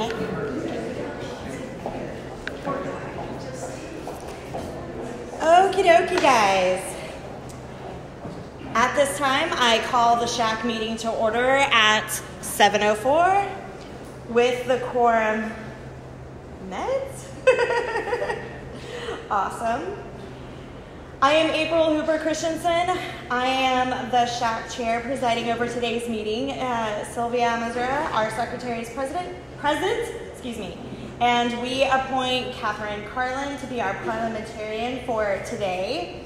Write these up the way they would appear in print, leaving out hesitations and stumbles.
Okay. Okie dokie, guys. At this time, I call the SHAC meeting to order at 7:04 with the quorum met. Awesome. I am April Hooper Christensen. I am the SHAC chair presiding over today's meeting. Sylvia Mazura, our secretary, is present, and we appoint Catherine Carlin to be our parliamentarian for today.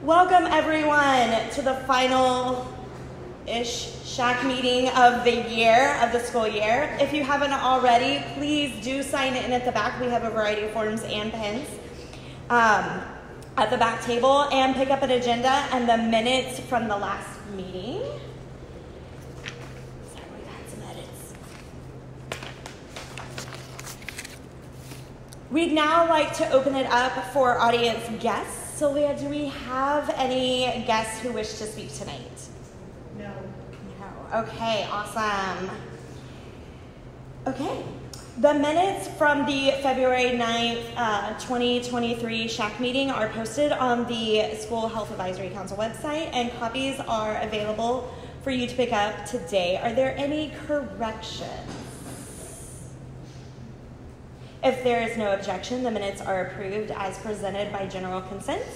Welcome everyone to the final-ish SHAC meeting of the year, of the school year. If you haven't already, please do sign in at the back. We have a variety of forms and pens at the back table, and pick up an agenda and the minutes from the last meeting. Sorry, we've had some edits. We'd now like to open it up for audience guests. Sylvia, do we have any guests who wish to speak tonight? No. No. Okay, awesome. Okay. The minutes from the February 9th, 2023 SHAC meeting are posted on the School Health Advisory Council website, and copies are available for you to pick up today. Are there any corrections? If there is no objection, the minutes are approved as presented by general consent.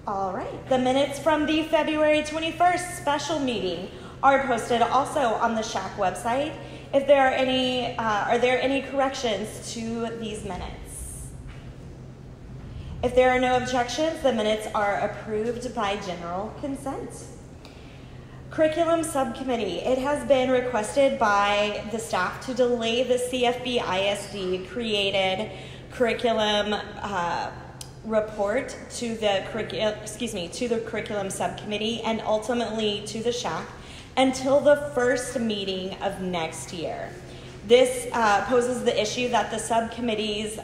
All right. The minutes from the February 21st special meeting are posted also on the SHAC website. If there are any corrections to these minutes? If there are no objections, the minutes are approved by general consent. Curriculum Subcommittee. It has been requested by the staff to delay the CFB ISD created curriculum report to the Curriculum Subcommittee and ultimately to the SHAC until the first meeting of next year. This poses the issue that the subcommittees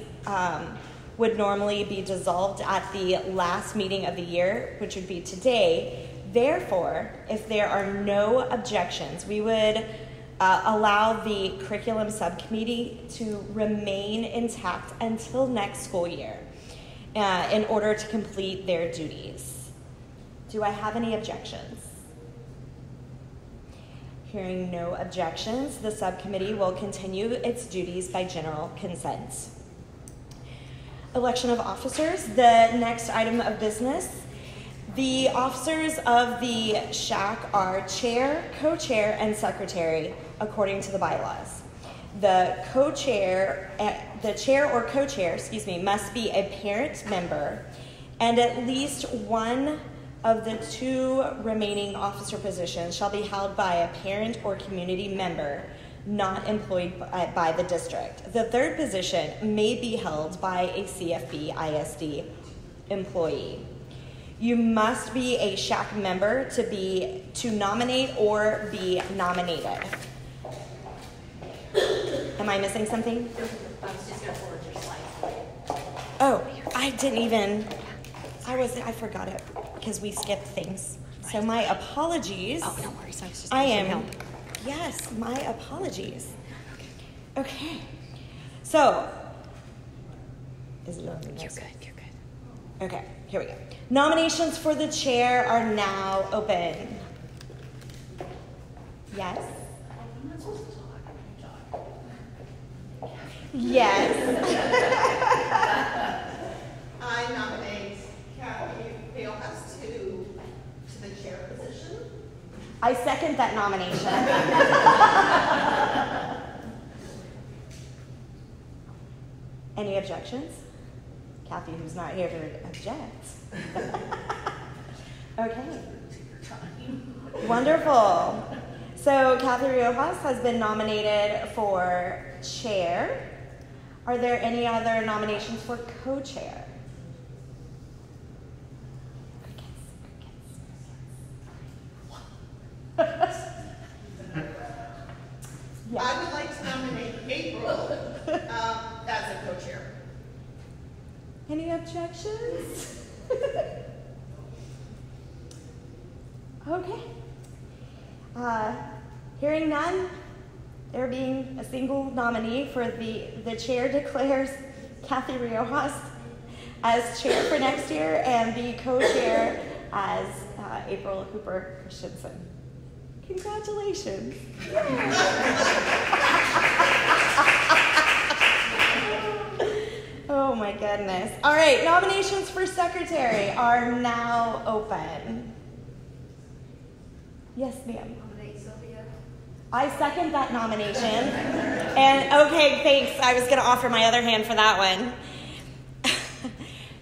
would normally be dissolved at the last meeting of the year, which would be today. Therefore, if there are no objections, we would allow the curriculum subcommittee to remain intact until next school year in order to complete their duties. Do I have any objections? Hearing no objections, the subcommittee will continue its duties by general consent. Election of officers, the next item of business. The officers of the SHAC are chair, co-chair, and secretary, according to the bylaws. The chair or co-chair, must be a parent member, and at least one of the two remaining officer positions shall be held by a parent or community member not employed by the district. The third position may be held by a CFB ISD employee. You must be a SHAC member to nominate or be nominated. Am I missing something? I was just going to forward your slide. Oh, I forgot it because we skipped things. Right. So my apologies. Oh, no worries. I am. Yes, my apologies. Okay. So, is it on the next? You're good. Okay, here we go. Nominations for the chair are now open. Yes? I'm not supposed to talk. Yes. I nominate Kathy Balehouse to the chair position. I second that nomination. Any objections? Kathy, who's not here to object. Okay. Wonderful. So Kathy Riojas has been nominated for chair. Are there any other nominations for co-chair? Yeah. I would like to nominate April as a co-chair. Any objections? Okay. Hearing none, there being a single nominee for the chair declares Kathy Riojas as chair for next year and the co-chair as April Hooper Christensen. Congratulations. Oh my goodness. All right, nominations for secretary are now open. Yes, ma'am. Nominate Sylvia. I second that nomination. And okay, thanks. I was going to offer my other hand for that one.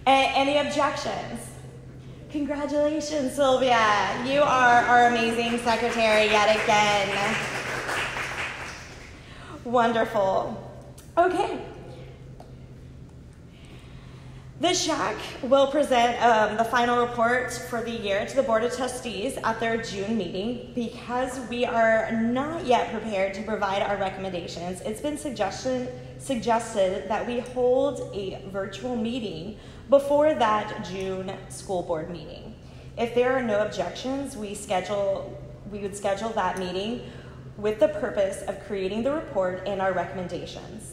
Any objections? Congratulations, Sylvia. You are our amazing secretary yet again. Wonderful. Okay. The SHAC will present the final report for the year to the Board of Trustees at their June meeting. Because we are not yet prepared to provide our recommendations, it's been suggested that we hold a virtual meeting before that June school board meeting. If there are no objections, we would schedule that meeting with the purpose of creating the report and our recommendations.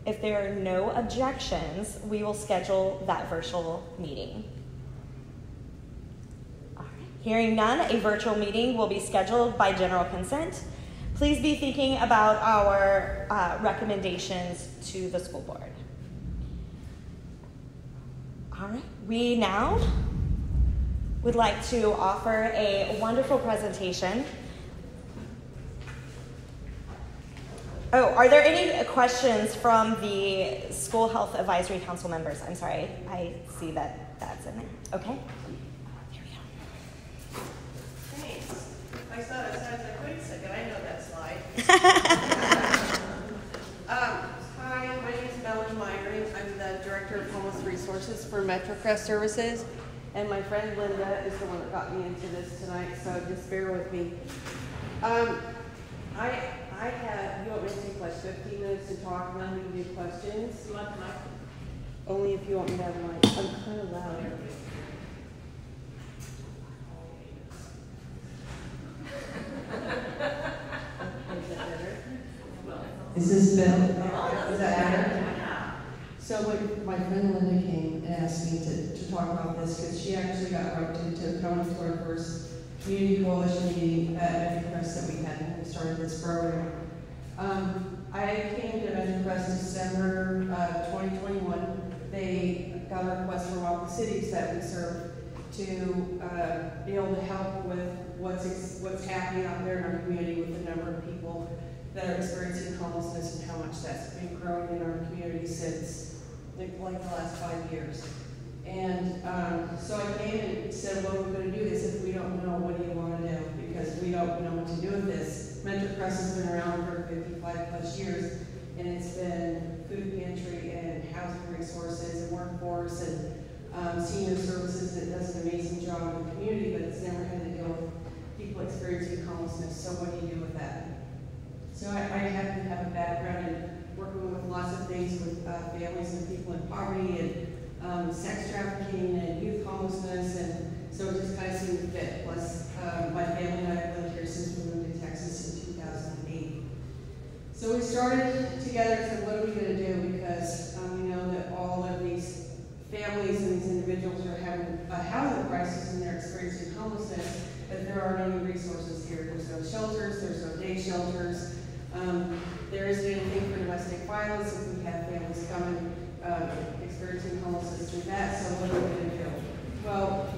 If there are no objections, we will schedule that virtual meeting. All right. Hearing none, a virtual meeting will be scheduled by general consent. Please be thinking about our recommendations to the school board. All right. We now would like to offer a wonderful presentation. Oh, are there any questions from the School Health Advisory Council members? I'm sorry, I see that that's in there. Okay, here we go. Thanks. I saw it, so I was like, wait a second, I know that slide. Hi, my name is Melanie Myring. I'm the Director of Homeless Resources for MetroCrest Services. And my friend Linda is the one that got me into this tonight, so just bear with me. You want me to take like 15 minutes to talk and then we can do questions? You want the mic? Only if you want me to have the mic. I'm kind of loud. Is this better? Is that better? So my friend Linda came and asked me to talk about this because she actually got roped into coming to our first community coalition meeting at MetroCrest that we had when we started this program. I came to MetroCrest December 2021. They got a request from all the cities that we serve to be able to help with what's happening out there in our community with the number of people that are experiencing homelessness and how much that's been growing in our community since like the last 5 years. And so I came and said, well, we're going to do this. If we don't know, what do you want to do? Because we don't know what to do with this. MetroCrest has been around for 55 plus years, and it's been food pantry and housing resources and workforce and senior services that does an amazing job in the community, but it's never had to deal with people experiencing homelessness. So what do you do with that? So I happen to have a background in working with lots of things with families and people in poverty and sex trafficking and youth homelessness, and so it just kind of seemed to fit. Plus, my family and I have lived here since we moved to Texas in 2008. So we started together and said, what are we going to do? Because we know that all of these families and these individuals are having a housing crisis and they're experiencing homelessness, but there aren't any resources here. There's no shelters, there's no day shelters. There isn't anything for domestic violence if we have families coming experiencing homelessness through that, so what are we going to do? Well,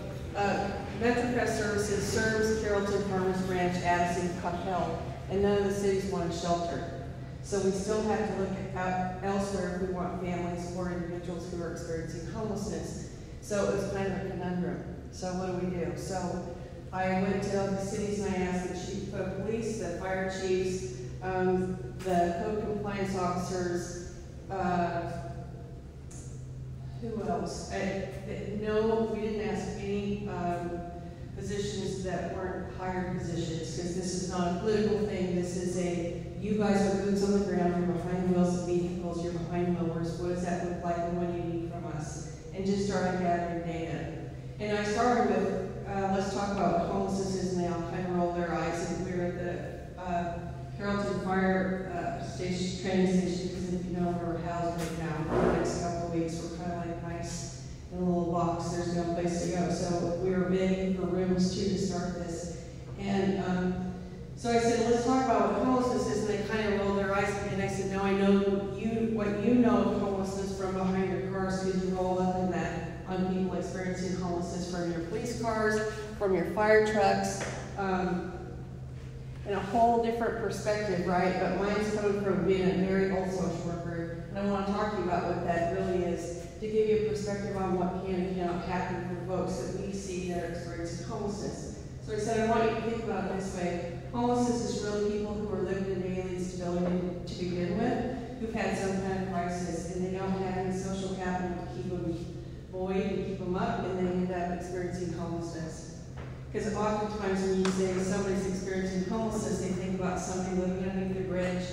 MetroCrest Services serves Carrollton-Farmers Branch, Addison, Capel, and none of the cities want a shelter. So we still have to look at elsewhere if we want families or individuals who are experiencing homelessness. So it was kind of a conundrum. So what do we do? So I went to the cities and I asked the chief of police, the fire chiefs, the code compliance officers, who else? No, we didn't ask any positions that weren't hired positions, because this is not a political thing. This is you guys are boots on the ground, you're behind wheels of vehicles, you're behind mowers. What does that look like and what do you need from us? And just started gathering data. And I started with, let's talk about what homelessness is, and they all kind of roll their eyes, and we were at the Carrollton-Fire station, training station, because if you know, we're housed right now. For the next couple of weeks, we're kind of like nice in a little box. There's no place to go. So we were begging for rooms too to start this. And so I said, let's talk about what homelessness is. And they kind of rolled their eyes at me. And I said, no, I know what you know of homelessness from behind your cars, because you roll up in that on people experiencing homelessness from your police cars, from your fire trucks, in a whole different perspective, right? But mine's coming from being a very old social worker. And I want to talk to you about what that really is, to give you a perspective on what can and cannot happen for folks that we see that are experiencing homelessness. So I said, I want you to think about it this way. Homelessness is really people who are living in daily instability to begin with, who've had some kind of crisis, and they don't have any social capital to keep them buoyed and keep them up, and they end up experiencing homelessness. Because oftentimes when you say somebody's experiencing homelessness, they think about somebody living underneath the bridge,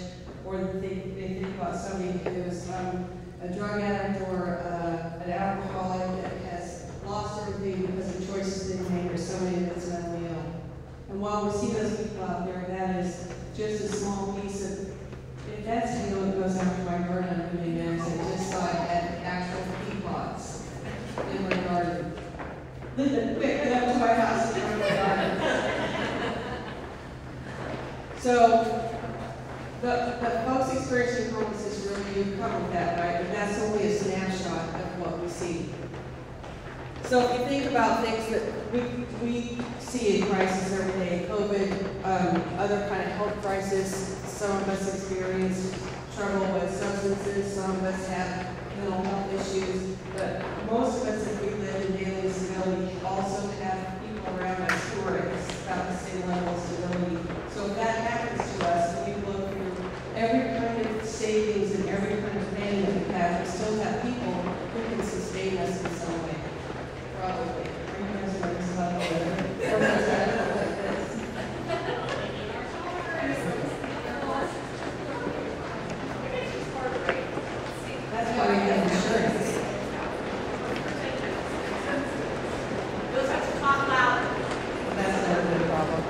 or they think about somebody who's a drug addict or an alcoholic that has lost everything because of choices they made, or somebody that's mentally ill. And while we see those people out there, that is just a small piece of, if that's what goes after my garden, I'm doing there, I just saw it had actual peapods in my garden. Linda, quick, get up to my house and run my garden. So, the folks experiencing homelessness really do come with that, right? But that's only a snapshot of what we see. So if you think about things that we see in crisis every day, COVID, other kind of health crisis, some of us experience trouble with substances, some of us have mental health issues, but most of us, if we live in daily stability, also have people around us who are at about the same level of stability. So if that happens to us, we look through every kind of savings and every kind of planning that we have, we still have people who can sustain us in some way. Probably. You guys are like this level there. Everyone's got to look like this. That's why we have insurance. Those have to talk loud. That's never been a problem.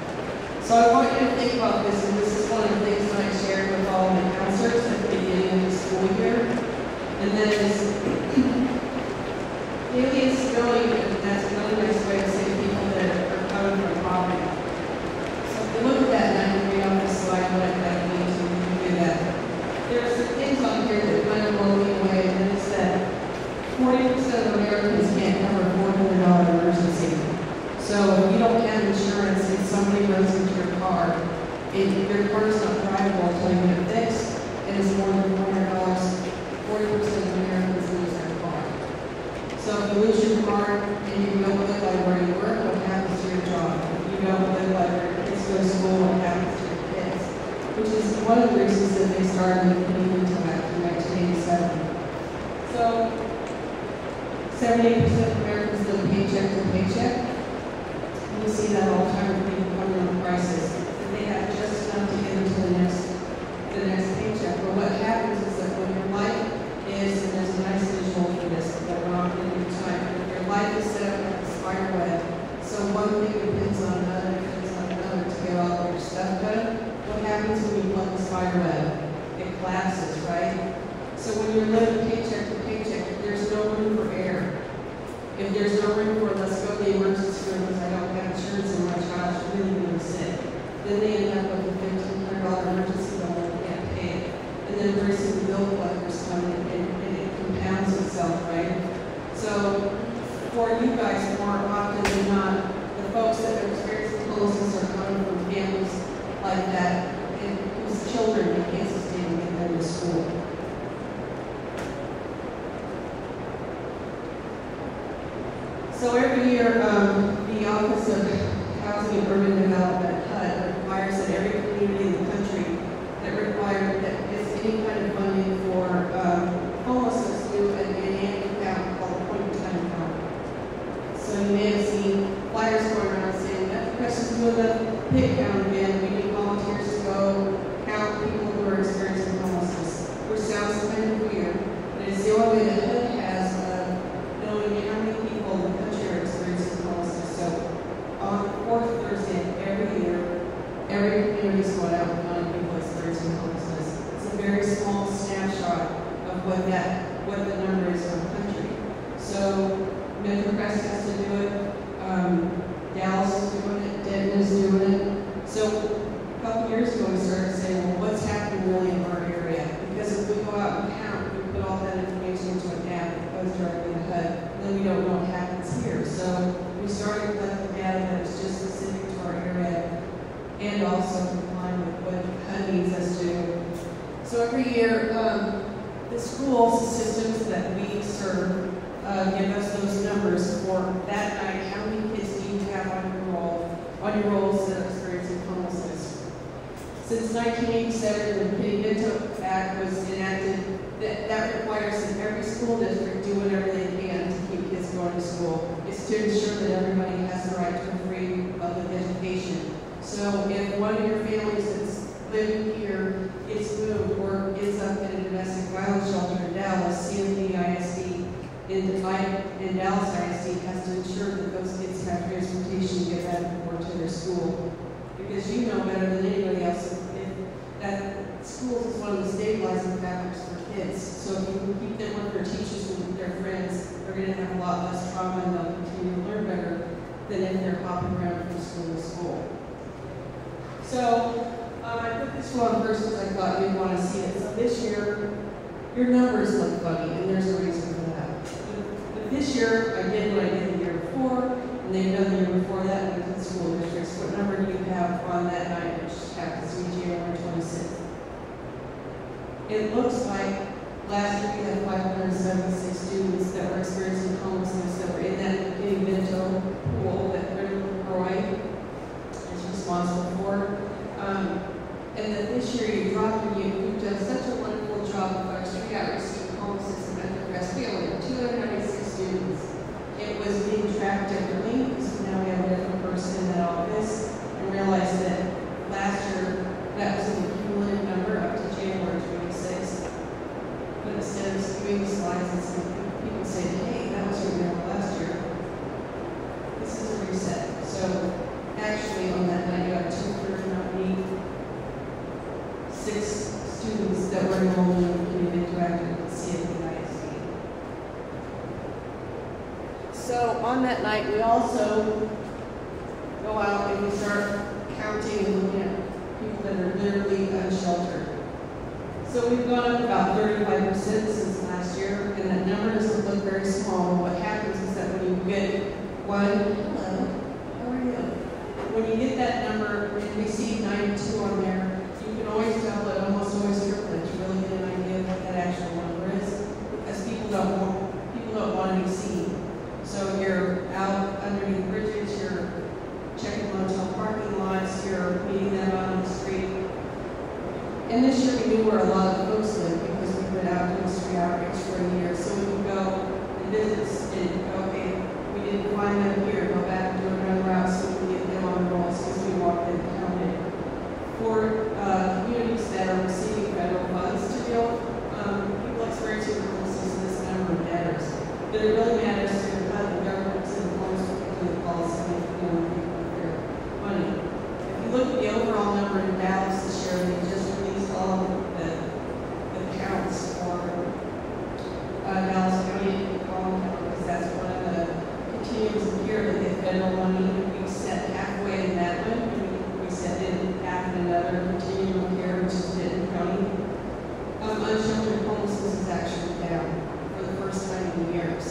So I want you to think about this, and this is one of the things that I shared with all the counselors at the beginning of the school year. And that is daily instability, and that's another nice way to say people that are coming from poverty. So if you look at that, and I can read off the slide what that means, and you can do that. There are some things on here that kind of blow me away, and it's that 40% of Americans can't cover a $400 emergency. So if you don't have insurance and somebody runs into your car, your car's not drivable until you get it fixed, and it's more than $400, 40% of Americans lose their car. So if you lose your car and you don't live like where you work, what happens to your job? If you don't live like where your kids go to school, what happens to your kids? Which is one of the reasons that they started the Untitled Chapter in 1987. So 78% of Americans live paycheck to paycheck. We see that all the time with people coming in a crisis. That they have just enough to get into the next paycheck. But what happens is that when your life is, and there's a nice visual for this, but we're not going to do time. Your life is set up like a spider web. So one thing depends on another, to get all of your stuff done. What happens when you plug the spider web? It collapses, right? So when you're living paycheck to paycheck, there's no room for error. If there's no room for, let's go to the emergency room because I don't have insurance and my child's really, really sick, then they end up with a $1,500 emergency bill and they can't pay it. And then very soon the bill collectors come in and it compounds itself, right? So for you guys, more often than not, the folks that are experiencing homelessness are coming from families like that, and whose children you can't sustain and get them to school. So every year, the Office of Housing and Urban Development, HUD, requires that every community in the country that is any kind of funding for homelessness do an annual count called a point-in-time count. So you may have seen flyers going around saying that Precious doing the pig count again. We need volunteers to go count people who are very small snapshot of what the number is for the country. So Metro Crest has to do it, Dallas is doing it, Denton is doing it. So a couple years ago we started saying, well, what's happening really in our area? Because if we go out and count, we put all that information into an app that goes directly to HUD, and then we don't know what happens here. So we started collecting data that was just specific to our area and also complying with what HUD needs us to do. So every year, the school systems that we serve give us those numbers for that night. How many kids do you have on your rolls that are experiencing homelessness? Since 1987, when the Pinto Act was enacted, that requires that every school district do whatever they can to keep kids going to school. It's to ensure that everybody has the right to a free public education. So if one of your families that's living here gets moved or ends up in a domestic violence shelter in Dallas, CMP ISD in Dallas ISD has to ensure that those kids have transportation to get back and forth to their school. Because you know better than anybody else that schools is one of the stabilizing factors for kids. So if you can keep them with their teachers and with their friends, they're going to have a lot less trauma and they'll continue to learn better than if they're hopping around from school to school. So I put this one first because I thought you'd want to see it. So this year, your numbers look funny, and there's a reason for that. But this year, I did what I did the year before, and they've done the year before that with the school districts. What number do you have on that night, which happens to be January 26th? It looks like last year we had 576 students that were experiencing homelessness that were in that Pinto pool that Roy is responsible for. And that this year you dropped and you've done such a wonderful job of our street outreach to homelessness and Metro Crest. We only have 296 students. It was being tracked differently, so now we have a different person in that office and realized that last year that was an cumulative number up to January 26th. But instead of doing slides and some people saying, hey, that was your number last year, this is a reset. So actually on that night you got 296 students that were enrolled in the community interactive with CFPISD. So on that night, we also go out and we start counting and looking at people that are literally unsheltered. So we've gone up about 35% since last year, and that number doesn't look very small. What happens is that when you get hello, how are you? When you get that number, and we see 92 on there, you can always tell it almost always triple it to really get an idea of what that actual number is, because people don't want to be seen. So you're out underneath bridges, you're checking motel parking lots, you're meeting them out on the street. And this year we knew where a lot of folks live because we've been out doing street outreach for a year. So we can go and visit and go, okay, we didn't find them here, go back and do another route so we can get them on the rolls because we walked in and counted. For communities that are receiving federal funds to deal people experiencing homelessness, this number matters. But it really matters to the government and the homeless people do the policy and people with their money. If you look at the overall number in Dallas this year, they just released all of the counts for Dallas County because that's one of the continuums of here that get federal money. We set halfway in that one. We set in half in another continuum of care, which is Denton County. Unsheltered homelessness is actually down for the first time in years.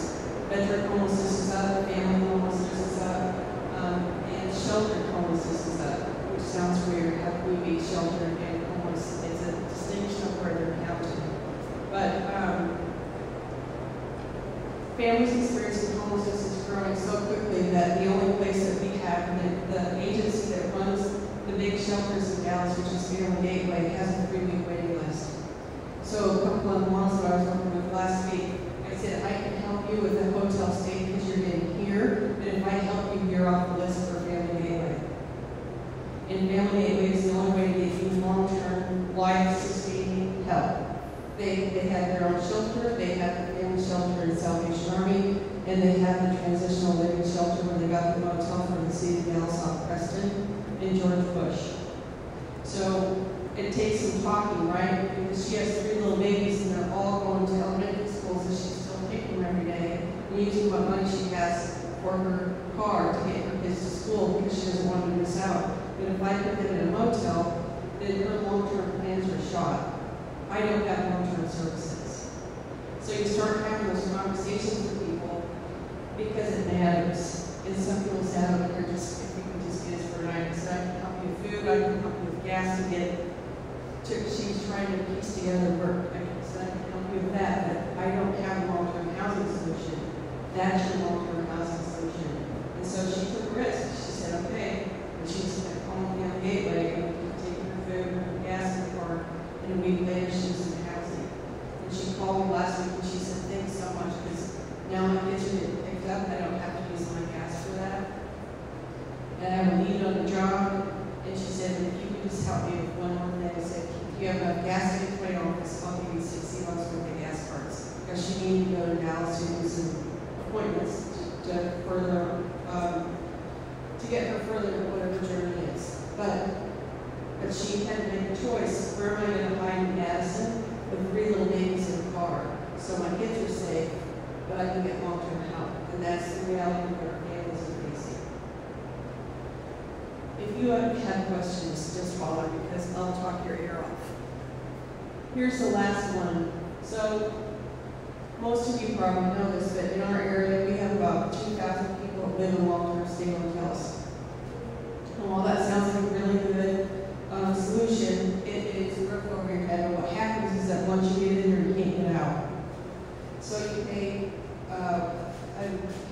Veteran homelessness is up, family homelessness is up, and sheltered homelessness is up, which sounds weird. How can we be sheltered and homeless? It's a distinction of where they're counted. But families experiencing homelessness is growing so quickly that the only place that we have, the agency that runs the big shelters in Dallas, which is Family Gateway, has a 3-week waiting list. So a couple of months that I was working with last week, I said, I can help you with the hotel stay because you're getting here, but if I help you, you're off the list for Family Gateway. And Family Gateway is the only way to get you long-term, life-sustaining help. They have their own shelter, they have the family shelter in Salvation Army, and they have the transitional living shelter where they got the motel for the city of Dallas off Preston and George Bush. So it takes some talking, right? Because she has 3 little babies and they're all going to elementary school, so she's still taking them every day and using what money she has for her car to get her kids to school because she doesn't want to miss out. But if I put them in a motel, then her long-term plans are shot. I don't have long-term services. So you start having those conversations with people because it matters. And some people say, I don't care, just if you can just get us for a night. So I can help you with food, I can help you with gas to get to, she's trying to piece together work. So I can help you with that, but I don't have a long-term housing solution. That's your long-term housing solution. And so she took a risk. She said, okay. And she was calling me on the gateway, and taking her food, her gas in the car, and a week later she was in housing. And she called me last week and she said, thanks so much, because now my kids are getting picked up. I don't have to use my gas for that. And I have a lead on the job. And she said, if you could just help me with one more thing. I said, if you have enough gas to get to my office, I'll give you $60 worth of gas cards. Because she needed to go to Dallas to do some appointments to further, to get her further whatever journey is. But she had to make a choice. Where am I going to hide in Madison with 3 little babies in the car? So my kids are safe, but I can get long-term help. And that's the reality of our families are facing. If you have questions, just holler because I'll talk your ear off. Here's the last one. So most of you probably know this, but in our area we have about 2,000 people that live in long-term stay hotels. And while that sounds like a really good solution, it is a roof over your head. And what happens is that once you get in there, you can't get out. So you pay, I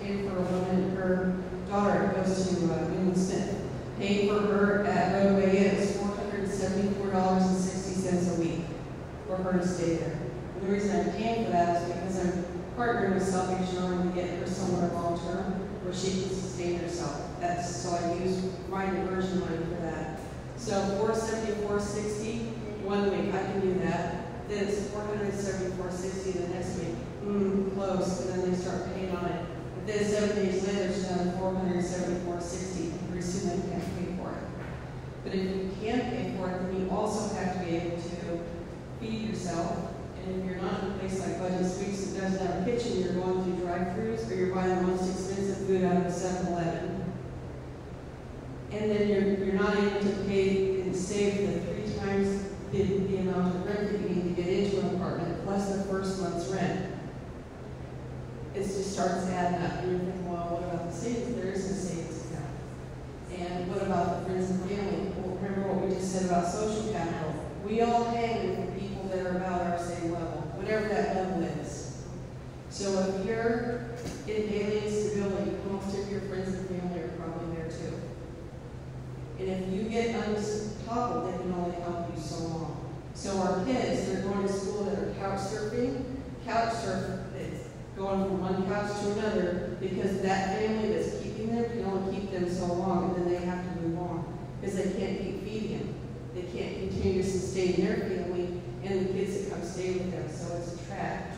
paid for a woman, her daughter goes to Newman Smith. Paid for her at Roadway Inn is $474.60 a week for her to stay there. And the reason I'm paying for that is because I'm partnering with Salvation Army to get her somewhere long-term where she can sustain herself. So I use my diversion money for that. So $474.60 one week, I can do that. Then it's $474.60 the next week. Close, and then they start paying on it. But then 7 days later, it's done $474.60. Pretty soon they can't pay for it. But if you can't pay for it, then you also have to be able to feed yourself. And if you're not in a place like Budget Sweets that doesn't have a kitchen, you're going through drive-thrus, or you're buying the most expensive food out of a 7-Eleven. And then you're not able to pay and save the 3 times the amount of rent that you need to get into an apartment, plus the first month's rent. It just starts adding up. And you're thinking, well, what about the savings? There is no savings account. And what about the friends and family? Well, remember what we just said about social capital. We all hang with the people that are about our same level, whatever that level is. So if you're in daily instability, most of your friends and family are probably there too. And if you get untoppled, they can only help you so long. So our kids, they're going to school that are couch surfing. Couch surf is going from one couch to another because that family that's keeping them can only keep them so long, and then they have to move on because they can't keep feeding them. They can't continue to sustain their family and the kids that come stay with them, so it's a trap.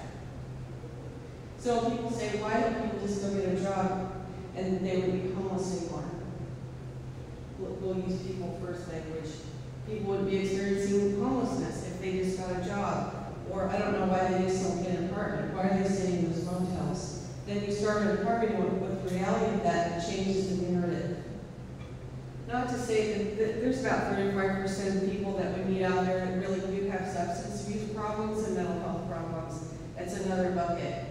So people say, why don't people just go get a job and they would be homeless anymore? We'll use people first language. People would be experiencing homelessness if they just got a job. Or I don't know why they just don't get an apartment. Why are they staying in those motels? Then you start arguing with the reality of that and changes the narrative. Not to say that there's about 35% of people that we meet out there that really do have substance abuse problems and mental health problems. That's another bucket.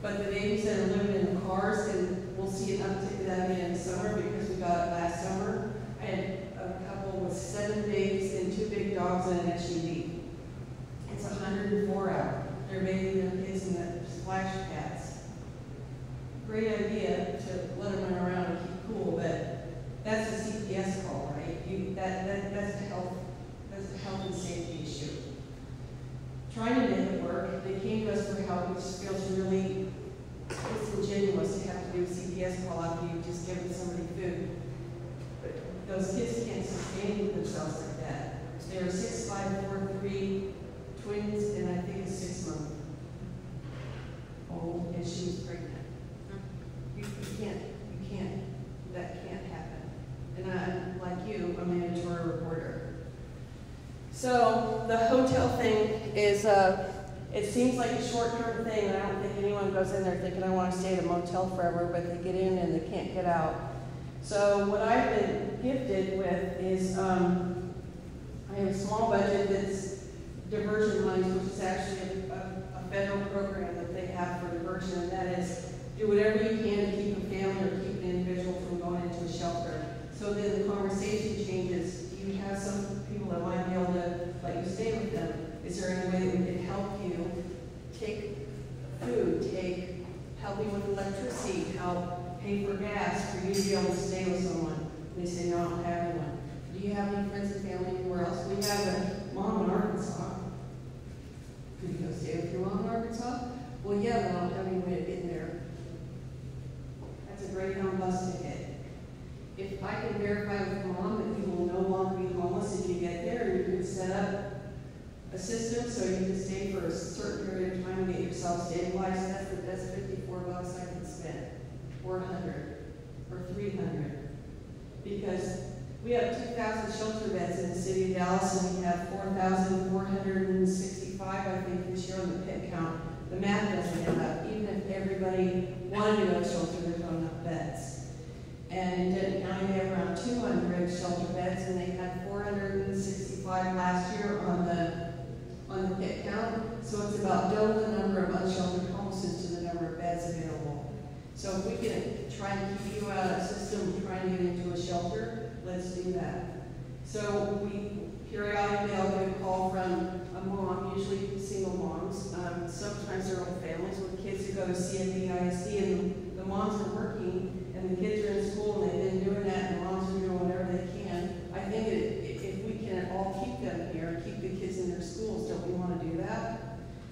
But the babies that are living in the cars, and we'll see an uptick of that again in summer because we got it last summer. I had a couple with 7 babies and 2 big dogs and an SUV. It's 104 out. They're bathing their kids in the splash pads. Great idea to let them run around and keep cool, but that's a CPS call, right? That's a health and safety issue. Trying to make it work. They came to us for help, which feels really disingenuous to have to do a CPS call after you've just given somebody food. But those kids can't sustain themselves like that. They were 6, 5, 4, 3 twins, and I think a 6-month old, and she was pregnant. You can't, that can't happen. And I'm, like you, a mandatory reporter. it seems like a short-term thing, and I don't think anyone goes in there thinking I want to stay at a motel forever, but they get in and they can't get out. So what I've been gifted with is I have a small budget that's diversion money, which is actually a federal program that they have for diversion, and that is do whatever you can to keep a family or keep an individual from going into a shelter. So then the conversation changes. You have some people that might be able to let you stay with them. Is there any way that we can help you take food, help you with electricity, help pay for gas for you to be able to stay with someone? They say, no, I don't have anyone. Do you have any friends and family anywhere else? We have a mom in Arkansas. Could you go stay with your mom in Arkansas? Well, yeah, but I don't have any way to get there. That's a Greyhound bus ticket. If I can verify with mom that you will no longer be homeless if you get there, you can set up a system so you can stay for a certain period of time and get yourself stabilized. That's $54 I can spend, or 100, or 300, because we have 2,000 shelter beds in the city of Dallas, and we have 4,465, I think, this year on the pit count. The math doesn't add up. Even if everybody wanted to go to shelter, there's not enough beds. And in Denton County, they have around 200 shelter beds, and they had 465 last year on the pit count. So it's about double the number of unsheltered homeless to the number of beds available. So if we can try and keep you out of the system trying to get into a shelter, let's do that. So we periodically, I'll get a call from a mom, usually single moms. Sometimes they're old families with kids who go to CFEISD, and the moms are working and the kids are in school and they've been doing that, and the moms are doing whatever they can. I think if we can all keep them here and keep the kids in their schools, don't we want to do that?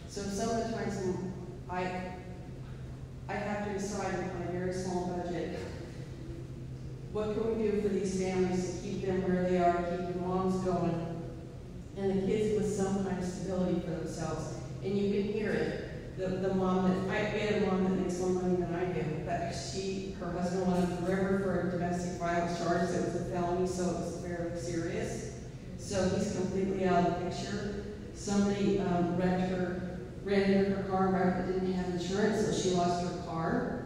So some of the times I have to decide on a very small budget, what can we do for these families to keep them where they are, keep the moms going, and the kids with some kind of stability for themselves. And you can hear it. The mom that, I had a mom that makes more money than I do, but her husband went to the river for a domestic violence charge. It was a felony, so it was very serious. So he's completely out of the picture. Somebody rented her car but didn't have insurance, so she lost her car.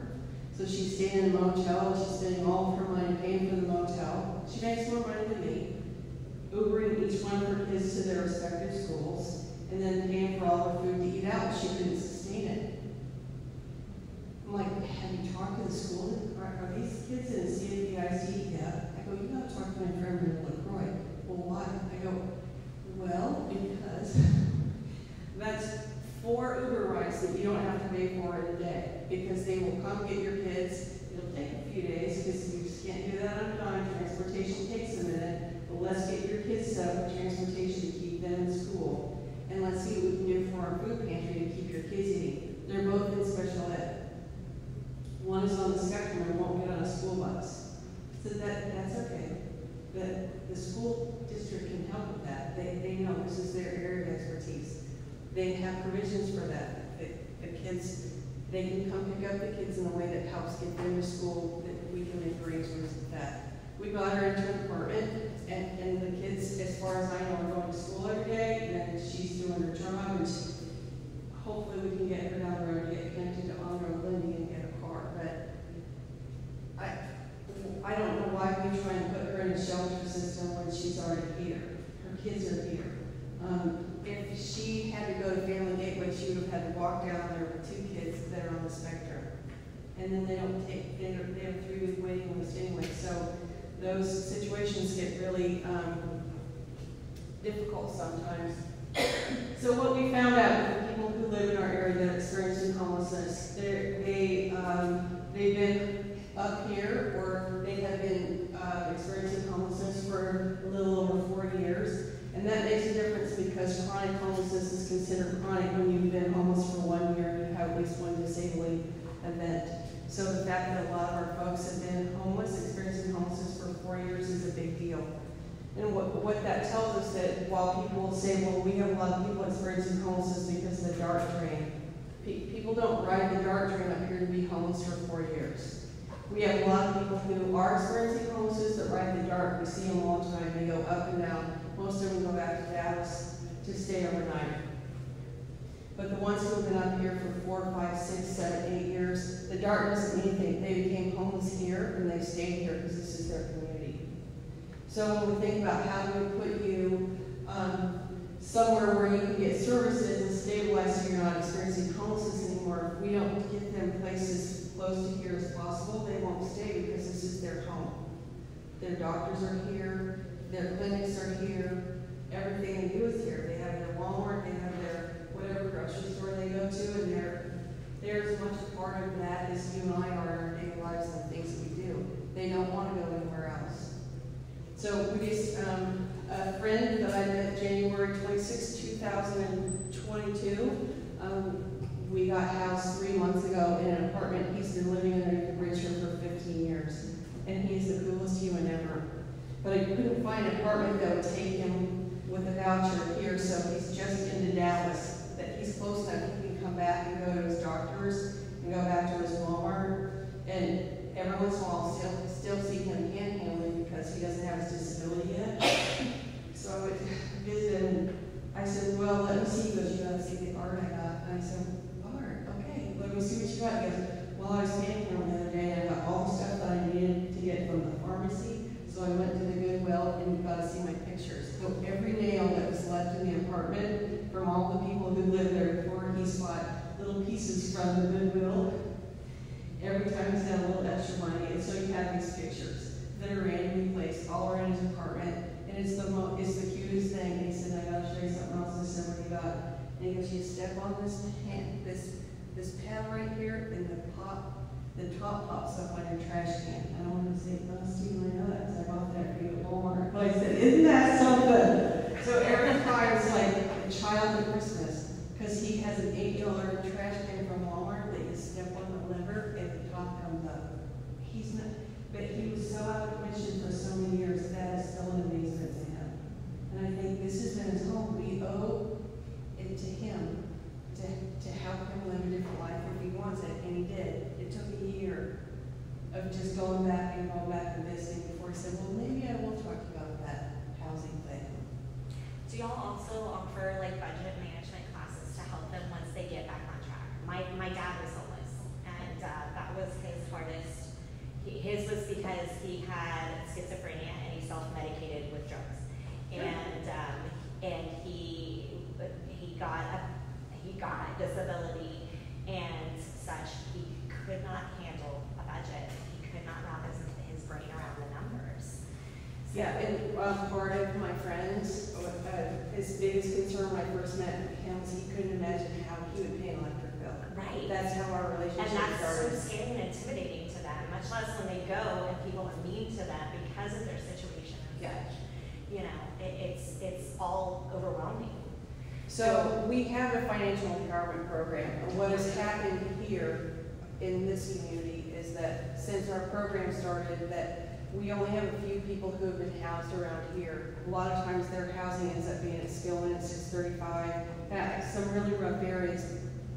So she's staying in a motel, and she's spending all of her money paying for the motel. She makes more money than me, Ubering each one of her kids to their respective schools, and then paying for all her food to eat out. She couldn't sustain it. I'm like, have you talked to the school? Are these kids in CFEIC? Yeah. I go, you got to talk to my friend in LaCroix. Well, why? I go, well, because that's 4 Uber rides that you don't have to pay for in a day, because they will come get your kids. It'll take a few days because you just can't do that on time. Transportation takes a minute, but let's get your kids set up with transportation to keep them in school. And let's see what we can do for our food pantry to keep your kids eating. They're both in special ed. One is on the spectrum and won't get on a school bus. So that's okay. The school district can help with that. They know this is their area of expertise. They have provisions for that. The kids, they can come pick up the kids in a way that helps get them to school, that we can make arrangements with that. We got her into an apartment, and the kids, as far as I know, are going to school every day, and she's doing her job, and hopefully we can get her down the road to get connected to on-road lending and get a car. But I don't know why we try and put her in a shelter system when she's already here. Her kids are here. If she had to go to Family Gateway, she would have had to walk down there with 2 kids that are on the spectrum. And then they have 3-week waiting list anyway. So those situations get really difficult sometimes. So what we found out with the people who live in our area that are experiencing homelessness, they've been up here, or they have been experiencing homelessness for a little over 4 years. And that makes a difference because chronic homelessness is considered chronic when you've been homeless for 1 year and you have at least one disabling event. So the fact that a lot of our folks have been homeless, experiencing homelessness for 4 years is a big deal. And what that tells us that while people say, well, we have a lot of people experiencing homelessness because of the DART train, people don't ride the DART train up here to be homeless for 4 years. We have a lot of people who are experiencing homelessness that ride the DART. We see them all the time. They go up and down. Most of them go back to Dallas to stay overnight. here for 4, 5, 6, 7, 8 years. The darkness and anything, they became homeless here and they stayed here because this is their community. So when we think about how do we put you somewhere where you can get services and stabilize so you're not experiencing homelessness anymore, if we don't get them places close to here as possible, they won't stay because this is their home. Their doctors are here, their clinics are here, everything they do is here. They have their Walmart, they have their whatever grocery store they go to, and they're as much a part of that as you and I are in our daily lives and the things that we do. They don't want to go anywhere else. So we just, a friend that I met January 26, 2022, we got housed 3 months ago in an apartment. He's been living underneath the bridge here for 15 years, and he's the coolest human ever. But I couldn't find an apartment that would take him with a voucher here, so he's just into Dallas, that he's close enough he can come back and go to his doctors and go back to his Walmart, and every once in a while still see him panhandling because he doesn't have his disability yet. So I would visit and I said, well, let me see. He goes, you gotta see the art I got. And I said, art, okay, let me see what you got. He goes, well, I was panhandling the other day and I got all the stuff that I needed to get from the pharmacy. So I went to the Goodwill and you got to see my pictures. So every nail that was left in the apartment from all the people who lived there before, he bought little pieces from the Goodwill. Every time he's got a little extra money, and so you have these pictures that are randomly placed all around his apartment, and it's the cutest thing. And he said, I gotta show you something else. I said, what do you got? And he goes, you step on this pad right here, and the top pops up on your trash can. And I wanted to say, oh, Steve, I know that because I bought that for you at Walmart. But I said, isn't that something? So every time it's like a child at Christmas, because he has an $8 trash can from Walmart that you step on the lever and the top comes up. He's not, but he was so out of commission for so many years, that is still an amazement to him. And I think this has been his home. We owe it to him to help him live a different life if he wants it, and he did. It took a year of just going back and visiting before he said, well, maybe I will talk to you about that housing thing. Do y'all also offer like budget management classes to help them once they get back on track? My dad was homeless, and that was his hardest. His was because he had schizophrenia and he self-medicated with drugs, and he got disability and such. He could not handle a budget. He could not wrap his brain around the numbers. So, yeah, and part of my friends, his biggest concern when I first met him was he couldn't imagine how he would pay an electric bill. Right. That's how our relationship started. And that's so scary and intimidating to them, much less when they go and people are mean to them because of their situation and such. You know, it's all overwhelming. So we have a financial empowerment program, and what has happened here in this community is that since our program started, that we only have a few people who have been housed around here. A lot of times their housing ends up being at Skillman at 635, some really rough areas,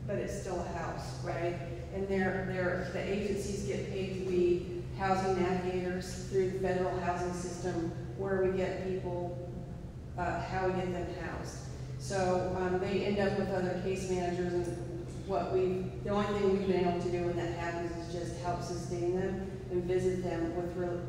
but it's still a house, right? And the agencies get paid to be housing navigators through the federal housing system, where we get people, how we get them housed. So they end up with other case managers, and the only thing we've been able to do when that happens is just help sustain them and visit them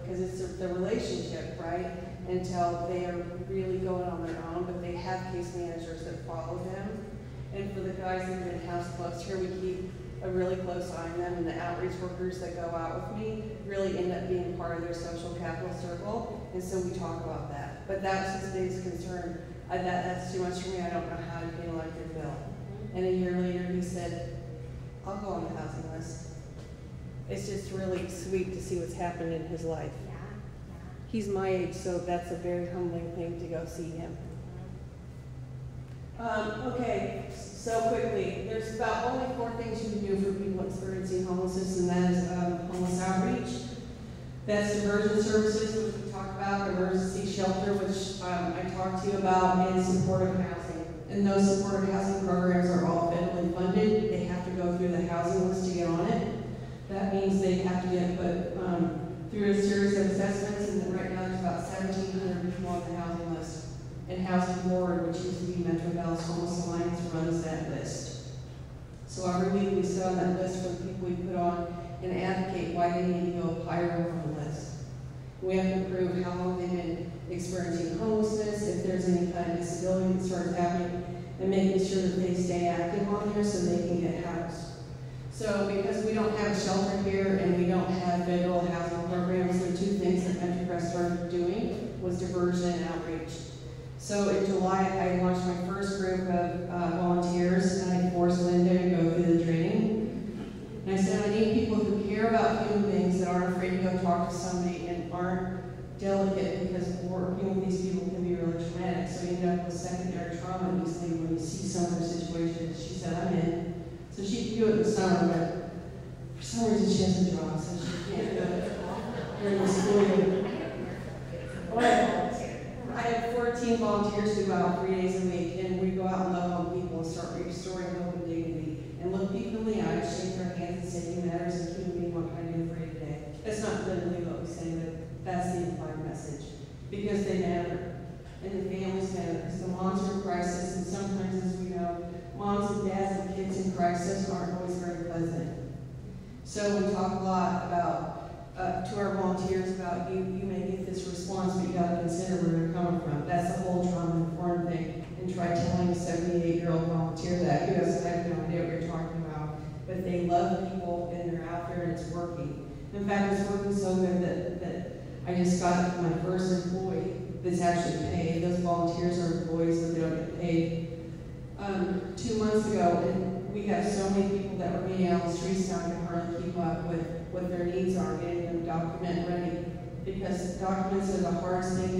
because it's the relationship, right? Until they are really going on their own, but they have case managers that follow them. And for the guys that have been house close here, we keep a really close eye on them, and the outreach workers that go out with me really end up being part of their social capital circle, and so we talk about that. But that was his biggest concern. That's too much for me. I don't know how to pay an electric bill. And a year later, he said, I'll go on the housing list. It's just really sweet to see what's happened in his life. Yeah. He's my age, so that's a very humbling thing to go see him. Okay, so quickly, there's about only 4 things you can do for people experiencing homelessness, and that is homeless outreach. That's diversion services, which we talked about, emergency shelter, which I talked to you about, and supportive housing. And those supportive housing programs are all federally funded. They have to go through the housing list to get on it. That means they have to get put through a series of assessments, and right now there's about 1,700 people on the housing list. And Housing Board, which used to be Metro Dallas Homeless Alliance, runs that list. So on that list for the people we put on and advocate why they need to go higher on the list. We have to prove how long they've been experiencing homelessness, if there's any kind of disability that starts happening, and making sure that they stay active on there so they can get housed. So because we don't have a shelter here and we don't have federal housing programs, the two things that Country Crest started doing was diversion and outreach. So in July, I launched my first group of volunteers, and I forced Linda to go through the training. And I said, I need people who care about human beings that aren't afraid to go talk to somebody and aren't delicate, because working with these people can be really traumatic. So you end up with secondary trauma usually when you see some of their situations. She said, I'm in. So she can do it in the summer, but for some reason she has a job, so she can't do it during the school year. I have 14 volunteers who go out 3 days a week, and we go out and love on people and start restoring hope and dignity. And look people in the eye, shake their hands, and say, you matter as a human being, what can I do for you today? That's not literally what we say, but that's the implied message. Because they matter, and the families matter, because the moms are in crisis, and sometimes, as we know, moms and dads and kids in crisis aren't always very pleasant. So we talk a lot about, to our volunteers about you may get this response, but you got to consider where they're coming from. That's the whole trauma-informed thing. And try telling a 78-year-old volunteer that, who has no idea what you're talking about. But they love people, and they're out there, and it's working. In fact, it's working so good that I just got my first employee that's actually paid. Those volunteers are employees, but they don't get paid. 2 months ago, and we have so many people that were being out on the streets now can hardly keep up with what their needs are, getting them document ready. Because documents are the hardest thing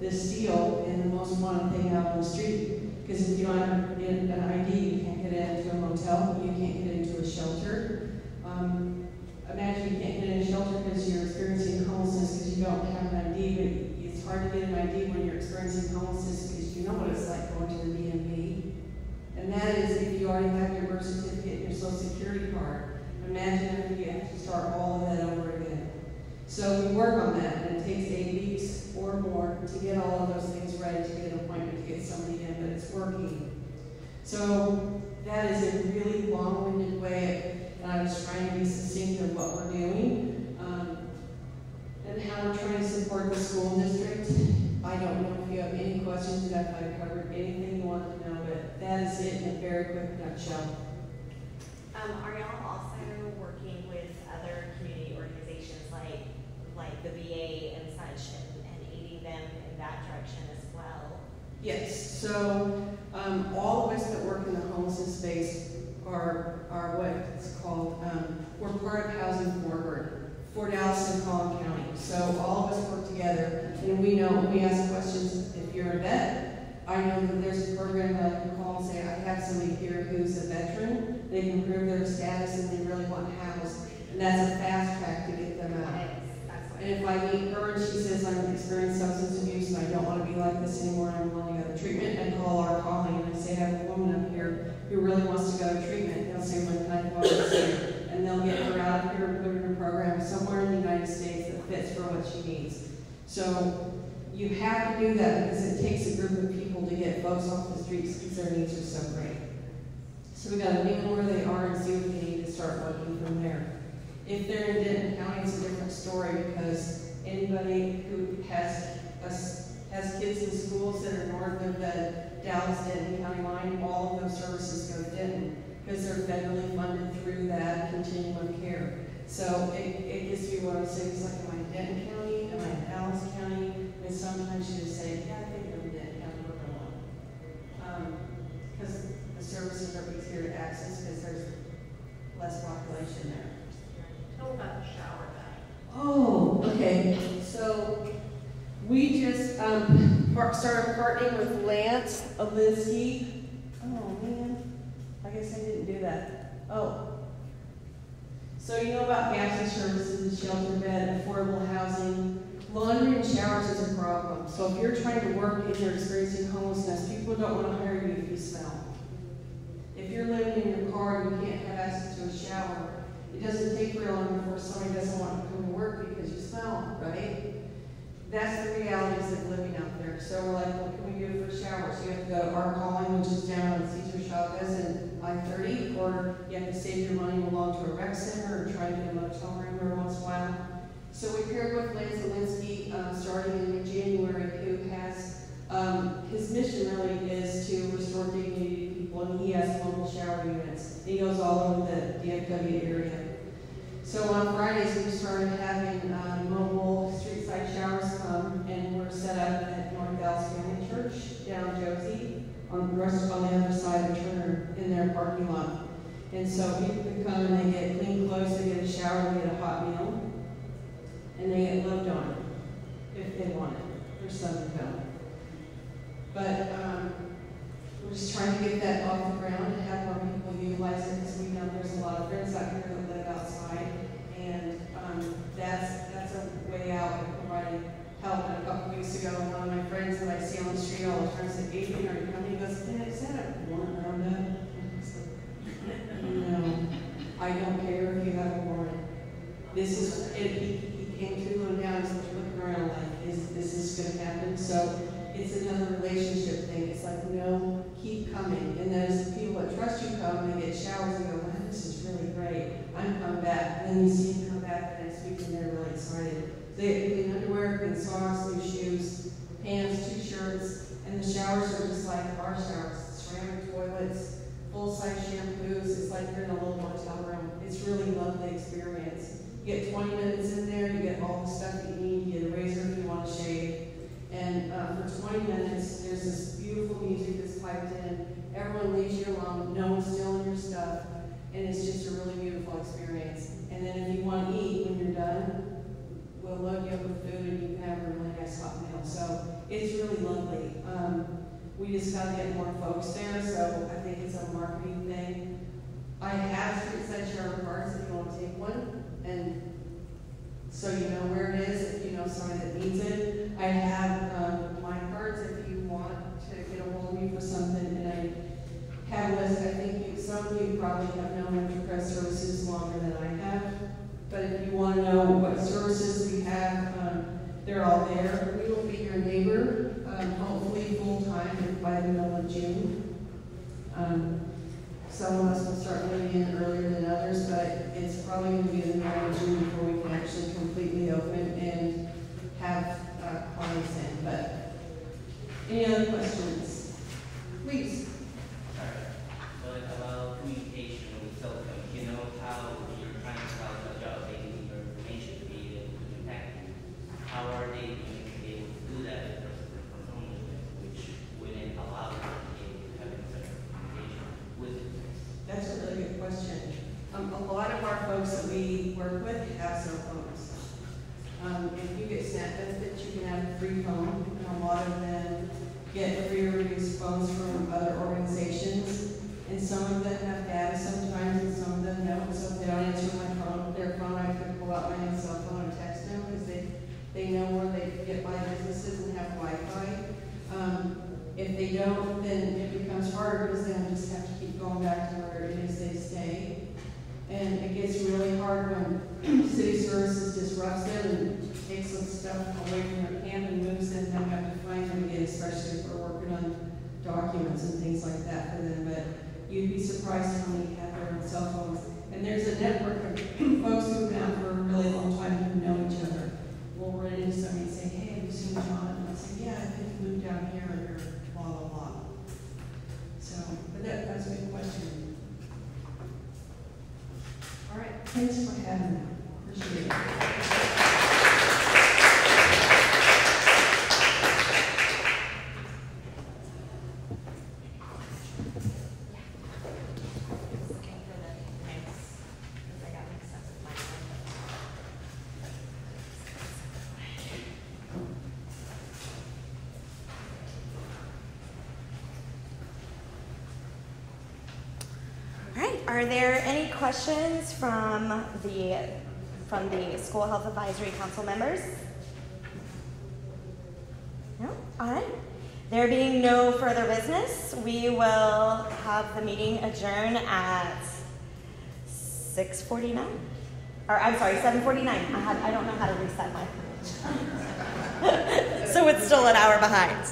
to steal and the most wanted thing out on the street. Because if you don't have an ID, you can't get into a motel, you can't get into a shelter. Imagine you can't get in a shelter because you're experiencing homelessness because you don't have an ID, but it's hard to get an ID when you're experiencing homelessness because you know what it's like going to the DMV. And that is if you already have your birth certificate and your social security card. Imagine if you have to start all of that over again. So we work on that, and it takes 8 weeks or more to get all of those things ready to get an appointment to get somebody in, but it's working. So that is a really long-winded way, and I was trying to be succinct of what we're doing and how we're trying to support the school district. I don't know if you have any questions, if I covered anything you want to know, but that is it in a very quick nutshell. Are y'all also working with other community organizations like the VA and such, and aiding them in that direction as well? Yes. So all of us that work in the homelessness space are what it's called. We're part of Housing Forward for Dallas and Collin County. So all of us work together, and we ask questions. If you're a vet, I know that there's a program that I can call and say, I have somebody here who's a veteran. They can prove their status and they really want housed. And that's a fast track to get them out. And if I meet her and she says, I'm experiencing substance abuse and I don't want to be like this anymore, I'm willing to go to treatment, I call our calling and I say, I have a woman up here who really wants to go to treatment. They'll say, when can I go to see? And they'll get her out of here and put her in a program somewhere in the United States that fits for what she needs. So you have to do that because it takes a group of people to get folks off the streets because their needs are so great. So we got to meet them where they are and see what they need to start working from there. If they're in Denton County, it's a different story because anybody who has kids in schools that are north of the Dallas-Denton County line, all of those services go to Denton because they're federally funded through that continuum of care. So it gets me one of those things like, am I in Denton County? Am I in Dallas County? And sometimes you just say, yeah, I think I'm in Denton County, we're going. Because the services are easier to access because there's less population there. Tell about the shower bag. Oh, okay. So we just started partnering with Lance Alinsky. Oh man, I guess I didn't do that. Oh. So you know about basic services, shelter bed, affordable housing. Laundry and showers is a problem. So if you're trying to work and you're experiencing homelessness, people don't want to hire you if you smell. If you're living in your car and you can't have access to a shower, it doesn't take very long before somebody doesn't want to come to work because you smell, right? That's the realities of living out there. So we're like, what can we do for showers? You have to go to our calling, which is down on Cesar Chavez and I-35 5:30, or you have to save your money and belong to a rec center or try to get a motel room every once in a while. So we paired with Lance Zielinski, starting in January, who has, his mission really is to restore dignity to people, and he has mobile shower units. He goes all over the DFW area. So on Fridays, we started having mobile street-side showers come, and we're set up at North Dallas Family Church down Josie, on the other side of Turner, in their parking lot. And so people can come and they get clean clothes, they get a shower, they get a hot meal, and they get loved on if they want it. There's some who don't. But we're just trying to get that off the ground and have more people utilize it, because we know there's a lot of friends out here that live outside, and that's a way out of providing help. And a couple weeks ago, one of my friends that I see on the street all the time said, "Adrian, are you coming?" He goes, "Is that a warrant around that?" No, I don't care if you have a warrant. This is it. He came to and down, he's looking around like, is this going to happen? So it's another relationship thing. It's like, no, keep coming. And there's the people that trust you come, and they get showers and go, "Wow, this is really great. I'm coming back." And then you see them come back the next week and they're really excited. They have clean underwear, clean socks, new shoes, pants, 2 shirts, and the showers are just like our showers. Ceramic toilets, full-size shampoos. It's like you're in a little motel room. It's really a lovely experience. You get 20 minutes in there, you get all the stuff you need, you get a razor if you want to shave. And for 20 minutes, there's this beautiful music that's piped in. Everyone leaves you alone, no one's stealing your stuff, and it's just a really beautiful experience. And then if you want to eat when you're done, we'll load you up with food and you can have a really nice hot meal. So it's really lovely. We just got to get more folks there, so I think it's a marketing thing. I have street-side shower cards if you want to take one, and so you know where it is if you know somebody that needs it. I have my cards if you want to get a hold of me for something, and I have a list. I think some of you probably have known Enterprise Services longer than I have, but if you want to know what services we have, they're all there. We will be your neighbor, hopefully full-time by the middle of June. Some of us will start moving in earlier than others, but it's probably going to be the middle of June before we can actually completely open and have clients in. But any other questions? Please. But about communication with cell phones, you know how you're trying to tell a job, they need your information to be able to contact you. How are they going to be able to do that if there's a different phone which wouldn't allow them to be able to have such communication with it? That's a really good question. A lot of our folks that we work with have cell phones. If you get SNAP benefits, you can have a free phone, and a lot of them get free or reduced phones from other organizations. And some of them have data sometimes, and some of them don't. So if they don't answer their phone, I can pull out my own cell phone and text them, because they know where they get by businesses and have Wi-Fi. If they don't, then it becomes harder, because then we just have to keep going back to where it is they stay. And it gets really hard when city services disrupts them and takes some stuff away from their camp and moves them, and we have to find them again, especially if we're working on documents and things like that for them. But you'd be surprised how many have their own cell phones. And there's a network of folks who've been out for a really long time who know each other. We'll run into somebody and say, "Hey, have you seen John?" And I'll say, "Yeah, I think he moved down here," or blah, blah, blah. So, but that's a good question. All right, thanks for having me. Appreciate it. Are there any questions from the School Health Advisory Council members? No? All right. There being no further business, we will have the meeting adjourn at 6:49. Or I'm sorry, 7:49. I don't know how to reset my so it's still an hour behind.